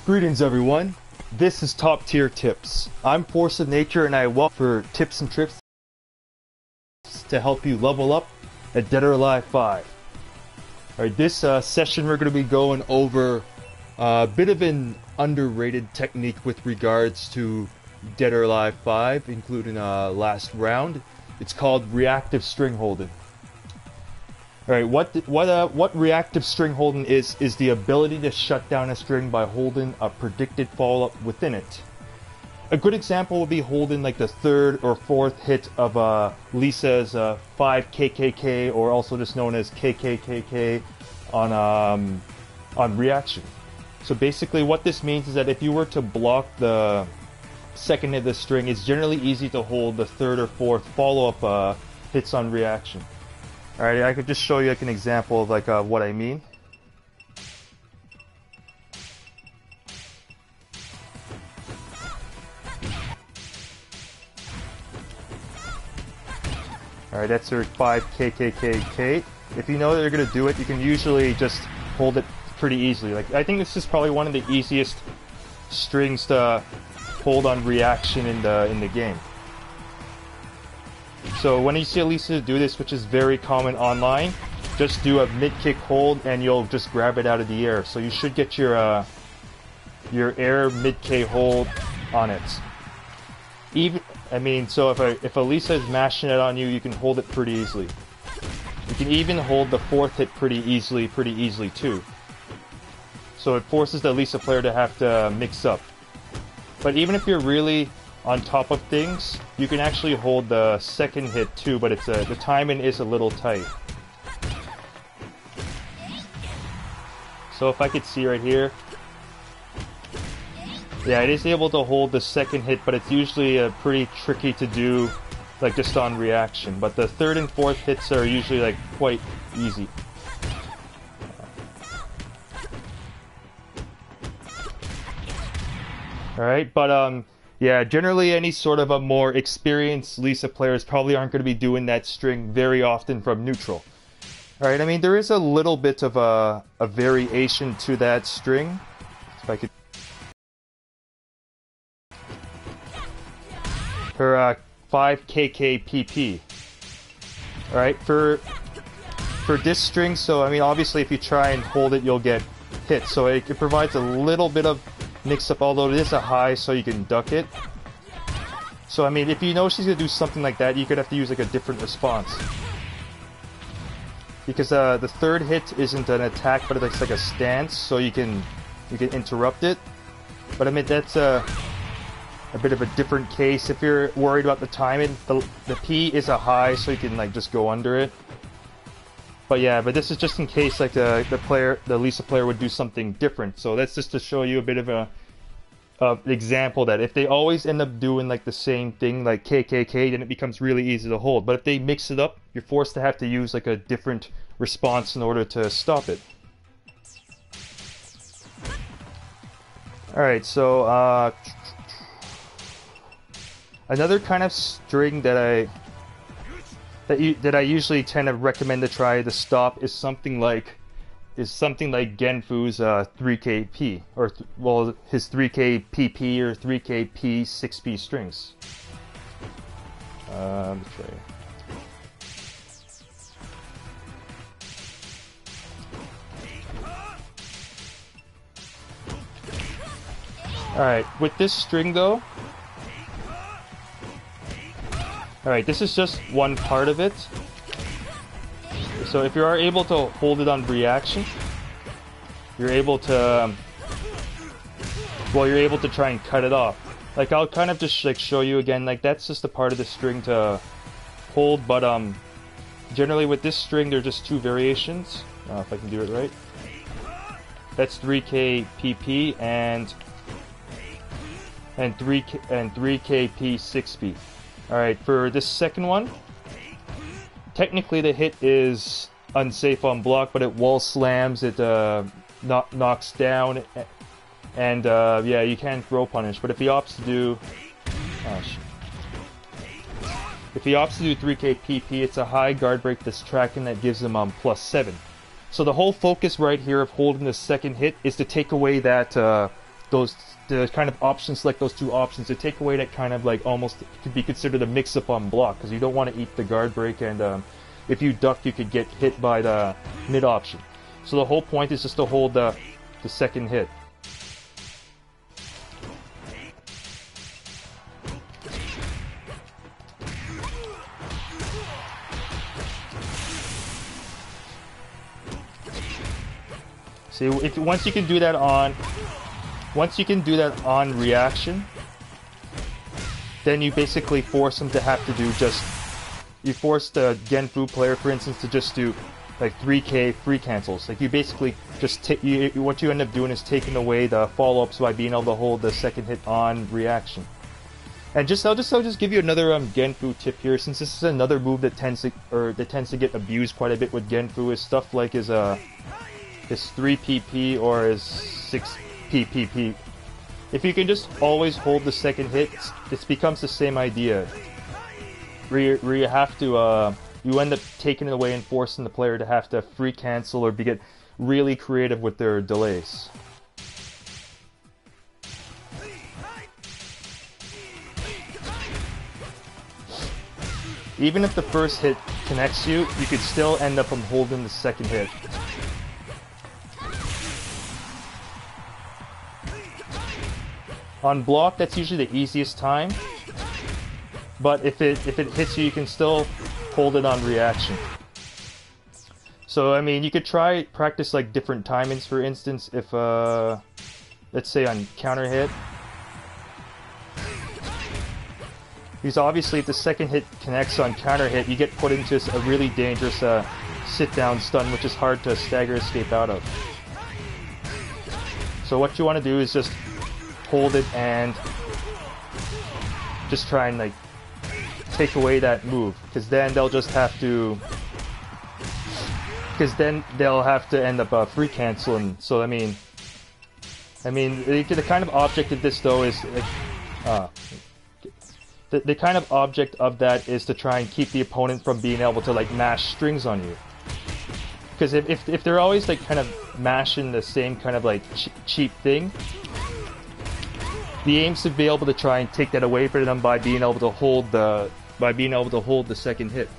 Greetings everyone, this is Top Tier Tips. I'm Force of Nature and I welcome for tips and tricks to help you level up at Dead or Alive 5. Alright, this session we're going to be going over a bit of an underrated technique with regards to Dead or Alive 5, including last round. It's called reactive string holding. Alright, what reactive string holding is the ability to shut down a string by holding a predicted follow-up within it. A good example would be holding like the third or fourth hit of Lisa's 5KKK, or also just known as KKKK, on reaction. So basically what this means is that if you were to block the second hit of the string, it's generally easy to hold the third or fourth follow-up hits on reaction. Alright, I could just show you like an example of like what I mean. Alright, that's your 5KKKK. If you know that you're gonna do it, you can usually just hold it pretty easily. Like, I think this is probably one of the easiest strings to hold on reaction in the game. So when you see Lisa do this, which is very common online, just do a mid-kick hold and you'll just grab it out of the air. So you should get your air mid-K hold on it. So if a Lisa is mashing it on you, you can hold it pretty easily. You can even hold the fourth hit pretty easily too. So it forces the Lisa player to have to mix up. But even if you're really on top of things, you can actually hold the second hit too, but the timing is a little tight. So if I could see right here, yeah, it is able to hold the second hit, but it's usually pretty tricky to do, like just on reaction. But the third and fourth hits are usually like quite easy. Alright, but yeah, generally any sort of a more experienced Lisa players probably aren't going to be doing that string very often from neutral. Alright, I mean, there is a little bit of a variation to that string. If I could... For 5KKPP. Alright, for this string, so I mean, obviously if you try and hold it, you'll get hit. So it provides a little bit of mix-up, although it is a high, so you can duck it. So I mean, if you know she's gonna do something like that, you could have to use like a different response. Because the third hit isn't an attack, but it's like a stance, so you can interrupt it. But I mean, that's a bit of a different case. If you're worried about the timing, the P is a high, so you can like just go under it. But yeah, but this is just in case like the Lisa player would do something different. So that's just to show you a bit of an example that if they always end up doing like the same thing, like KKK, then it becomes really easy to hold. But if they mix it up, you're forced to have to use like a different response in order to stop it. Alright, so another kind of string that I usually tend to recommend to try to stop is something like Genfu's 3KP, or well, his 3KPP or 3KP 6P strings. Let's try. Alright, with this string though, alright, this is just one part of it. So if you are able to hold it on reaction, you're able to try and cut it off. Like, I'll kind of just like show you again, like that's just a part of the string to hold, but generally with this string there're just two variations. If I can do it right. That's 3KPP and 3KP 6P. Alright, for this second one, technically the hit is unsafe on block, but it wall slams, it knocks down, and yeah, you can throw punish. But if he opts to do... If he opts to do 3K PP, it's a high guard break that's tracking that gives him +7. So the whole focus right here of holding the second hit is to take away that the kind of options, select those two options to take away that kind of like almost could be considered a mix-up on block, because you don't want to eat the guard break, and if you duck you could get hit by the mid option. So the whole point is just to hold the second hit. See, once you can do that on reaction, then you basically force them to have to do you force the Genfu player, for instance, to just do like 3K free cancels. Like you basically just what you end up doing is taking away the follow-ups by being able to hold the second hit on reaction. And I'll just give you another Genfu tip here, since this is another move that tends to get abused quite a bit with Genfu, is stuff like his 3PP or his 6PPP. If you can just always hold the second hit, it becomes the same idea. Where you have to, you end up taking it away and forcing the player to have to free cancel or get really creative with their delays. Even if the first hit connects you, you could still end up holding the second hit. On block, that's usually the easiest time, but if it hits you, you can still hold it on reaction. So I mean, you could practice like different timings. For instance, if let's say on counter hit, because obviously if the second hit connects on counter hit, you get put into a really dangerous sit down stun, which is hard to stagger escape out of. So what you want to do is just hold it and just try and like take away that move, because then they'll just have to, end up free canceling. So I mean the kind of object of this though is like, the kind of object of that is to try and keep the opponent from being able to like mash strings on you. Because if they're always like kind of mashing the same kind of like cheap thing, the aim is to be able to try and take that away from them by being able to hold the second hit.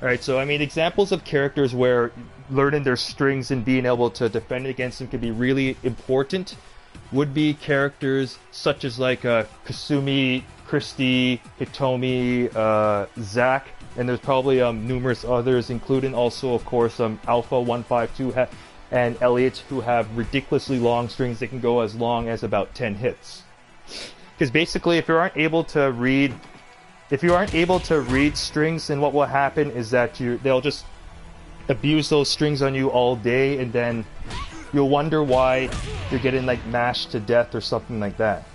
Alright, so I mean, examples of characters where learning their strings and being able to defend against them can be really important would be characters such as like Kasumi, Christie, Hitomi, Zack, and there's probably numerous others, including also, of course, Alpha 152 and Elliot, who have ridiculously long strings that can go as long as about 10 hits. Because basically, if you aren't able to read strings, then what will happen is that they'll just abuse those strings on you all day, and then you'll wonder why you're getting like mashed to death or something like that.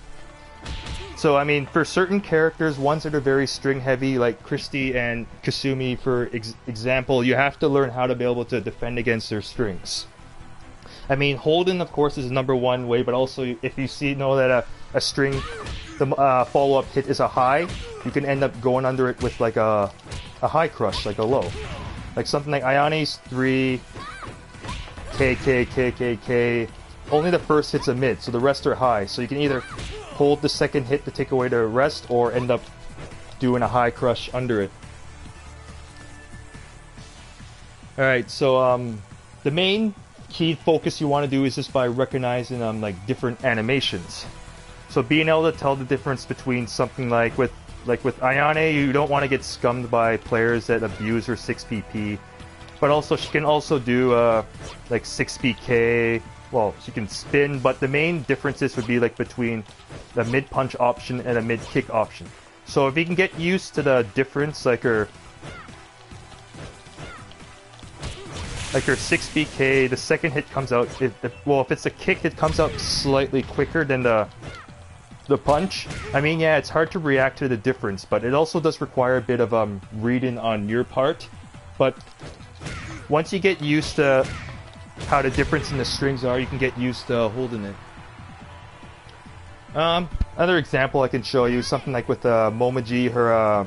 So I mean, for certain characters, ones that are very string heavy, like Christie and Kasumi, for example, you have to learn how to be able to defend against their strings. I mean, holding, of course, is the #1 way, but also if you know that a string, the follow-up hit is a high, you can end up going under it with like a high crush, like a low. Like something like Ayane's 3, K, only the first hit's a mid, so the rest are high. So you can either hold the second hit to take away the rest, or end up doing a high crush under it. Alright, so the main key focus you want to do is just by recognizing like different animations. So being able to tell the difference between something like with Ayane, you don't want to get scummed by players that abuse her 6PP, but also she can also do like 6PK. Well, she can spin, but the main differences would be like between the mid punch option and a mid kick option. So if you can get used to the difference, like her 6PK, the second hit comes out, if it's a kick, it comes out slightly quicker than the punch. I mean, yeah, it's hard to react to the difference, but it also does require a bit of reading on your part. But once you get used to how the difference in the strings are, you can get used to holding it. Another example I can show you, something like with Momoji, her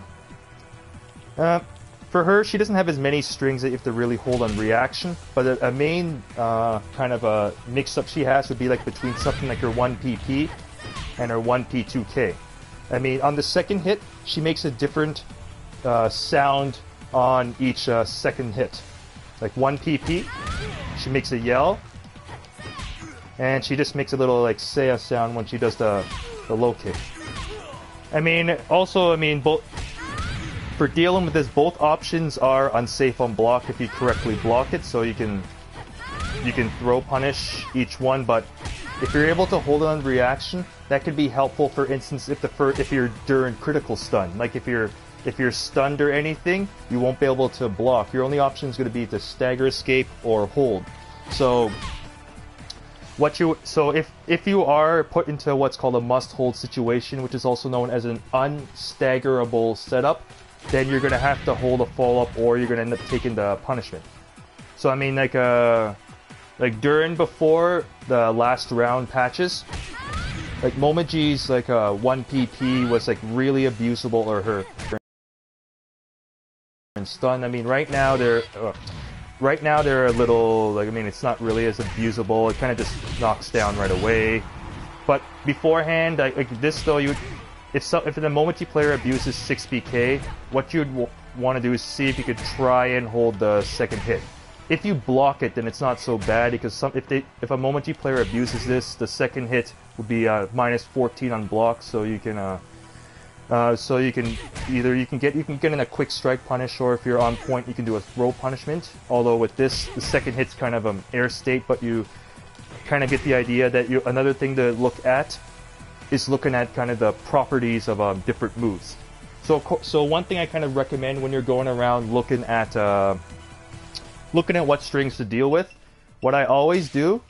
for her, she doesn't have as many strings that you have to really hold on reaction, but a main kind of a mix-up she has would be like between something like her 1PP and her 1P2K. I mean, on the second hit, she makes a different sound on each second hit. Like 1PP, she makes a yell, and she just makes a little like Seiya sound when she does the low kick. I mean, also, I mean, both for dealing with this, both options are unsafe on block if you correctly block it, so you can throw punish each one, but if you're able to hold it on reaction, that could be helpful. For instance, if you're during critical stun, like if you're stunned or anything, you won't be able to block. Your only option is going to be to stagger escape or hold. So if you are put into what's called a must-hold situation, which is also known as an unstaggerable setup, then you're going to have to hold a follow-up, or you're going to end up taking the punishment. So I mean, like before the last round patches, like Momoji's like 1PP was like really abusable, or her stun. I mean, right now they're a little, like, I mean, it's not really as abusable. It kind of just knocks down right away. But beforehand, like this though, if the Momoji player abuses 6PK, what you'd want to do is see if you could try and hold the second hit. If you block it, then it's not so bad, because if a Momoji player abuses this, the second hit would be minus 14 on block, so you can get in a quick strike punish, or if you're on point, you can do a throw punishment. Although with this, the second hit's kind of air state, but you kind of get the idea that another thing to look at is looking at kind of the properties of different moves. So one thing I kind of recommend when you're going around looking at what strings to deal with, what I always do,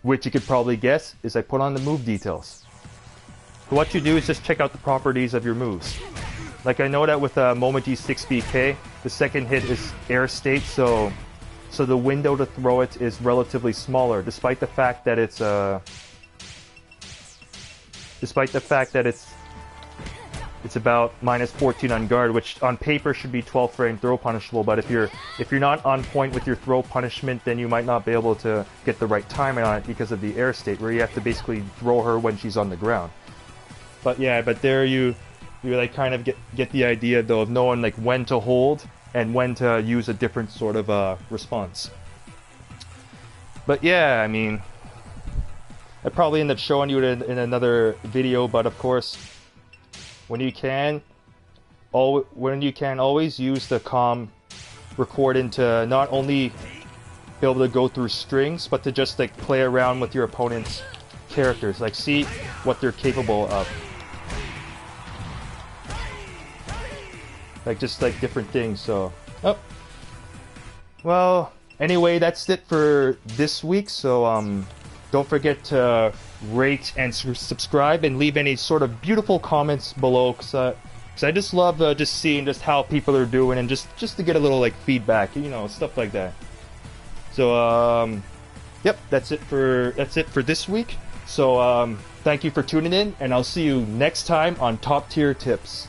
which you could probably guess, is I put on the move details. So what you do is just check out the properties of your moves. Like I know that with Momoji 6BK, the second hit is air state, so the window to throw it is relatively smaller, despite the fact that it's about minus 14 on guard, which on paper should be 12 frame throw punishable. But if you're not on point with your throw punishment, then you might not be able to get the right timing on it because of the air state, where you have to basically throw her when she's on the ground. But yeah, but there you like kind of get the idea though of knowing like when to hold and when to use a different sort of response. But yeah, I mean, I'd probably end up showing you it in another video, but of course, when you can, always use the COM recording to not only be able to go through strings, but to just like play around with your opponent's characters, like see what they're capable of. Like just like different things. So, well, anyway, that's it for this week. So don't forget to rate and subscribe, and leave any sort of beautiful comments below, because I just love just seeing just how people are doing, and just to get a little like feedback, you know, stuff like that. So yep, that's it for this week. So thank you for tuning in, and I'll see you next time on Top Tier Tips.